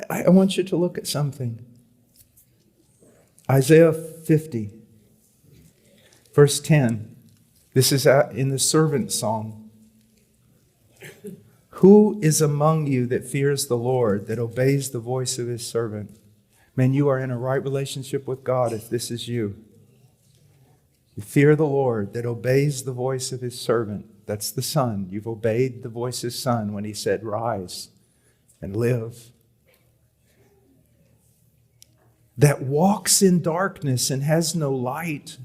I want you to look at something. Isaiah 50, verse 10. This is in the servant song. Who is among you that fears the Lord, that obeys the voice of his servant? Man, you are in a right relationship with God if this is you. You fear the Lord, that obeys the voice of his servant. That's the Son. You've obeyed the voice of his Son when he said, rise and live. That walks in darkness and has no light.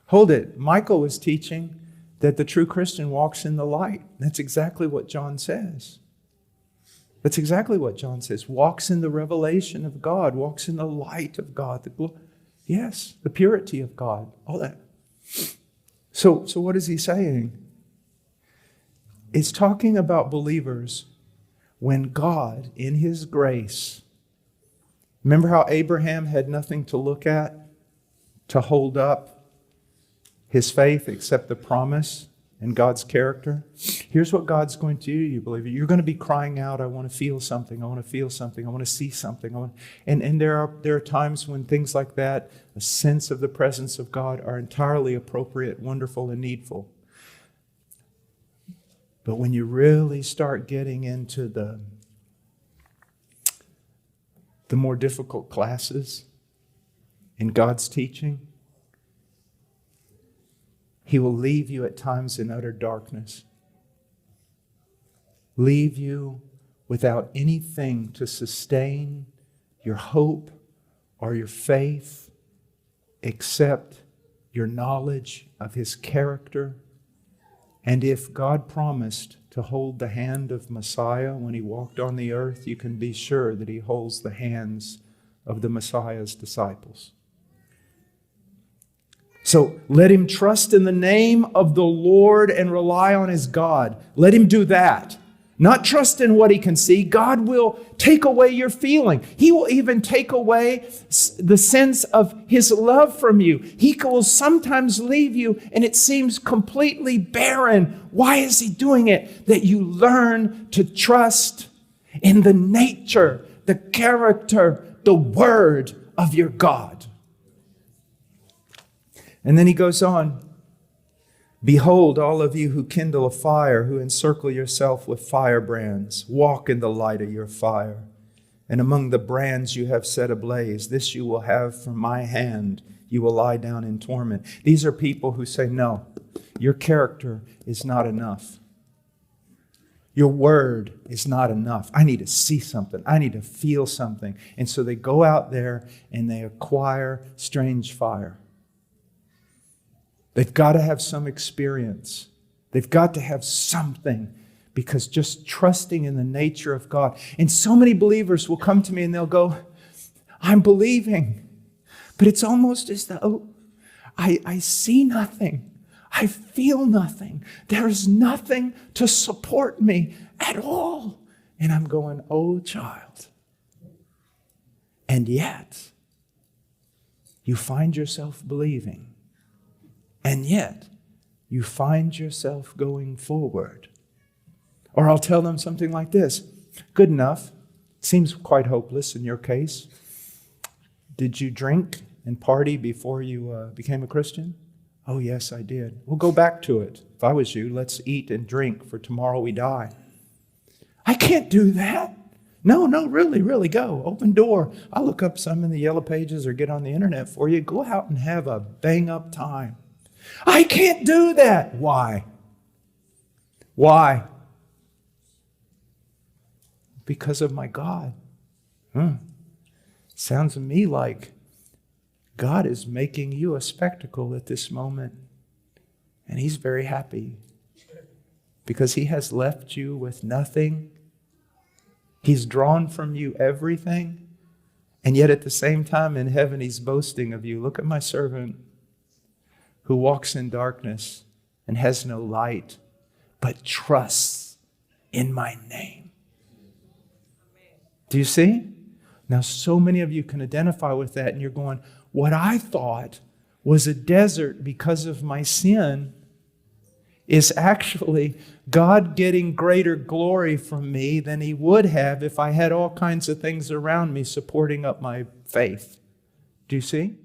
Hold it. Michael was teaching that the true Christian walks in the light. That's exactly what John says. That's exactly what John says. Walks in the revelation of God. Walks in the light of God. Yes, the purity of God. All that. So what is he saying? It's talking about believers when God, in his grace, remember how Abraham had nothing to look at, to hold up his faith except the promise and God's character? Here's what God's going to do, you believer. You're going to be crying out, I want to feel something, I want to feel something, I want to see something. And there are times when things like that, a sense of the presence of God, are entirely appropriate, wonderful, and needful. But when you really start getting into the more difficult classes in God's teaching, he will leave you at times in utter darkness. Leave you without anything to sustain your hope or your faith except your knowledge of his character. And if God promised to hold the hand of Messiah when he walked on the earth, you can be sure that he holds the hands of the Messiah's disciples. So let him trust in the name of the Lord and rely on his God. Let him do that. Not trust in what he can see. God will take away your feeling. He will even take away the sense of his love from you. He will sometimes leave you and it seems completely barren. Why is he doing it? That you learn to trust in the nature, the character, the word of your God. And then he goes on. Behold, all of you who kindle a fire, who encircle yourself with firebrands, walk in the light of your fire. And among the brands you have set ablaze, this you will have from my hand. You will lie down in torment. These are people who say, no, your character is not enough. Your word is not enough. I need to see something. I need to feel something. And so they go out there and they acquire strange fire. They've got to have some experience. They've got to have something, because just trusting in the nature of God. And so many believers will come to me and they'll go, I'm believing, but it's almost as though I see nothing. I feel nothing. There's nothing to support me at all. And I'm going, oh child. And yet, you find yourself believing. And yet, you find yourself going forward. Or I'll tell them something like this. Good enough. Seems quite hopeless in your case. Did you drink and party before you became a Christian? Oh, yes, I did. We'll go back to it. If I was you, let's eat and drink, for tomorrow we die. I can't do that. No, really go. Open door. I'll look up some in the yellow pages or get on the internet for you. Go out and have a bang-up time. I can't do that. Why? Why? Because of my God. Sounds to me like God is making you a spectacle at this moment. And he's very happy because he has left you with nothing. He's drawn from you everything. And yet at the same time in heaven, he's boasting of you. Look at my servant who walks in darkness and has no light, but trusts in my name. Do you see? Now, so many of you can identify with that, and you're going, what I thought was a desert because of my sin is actually God getting greater glory from me than He would have if I had all kinds of things around me supporting up my faith. Do you see?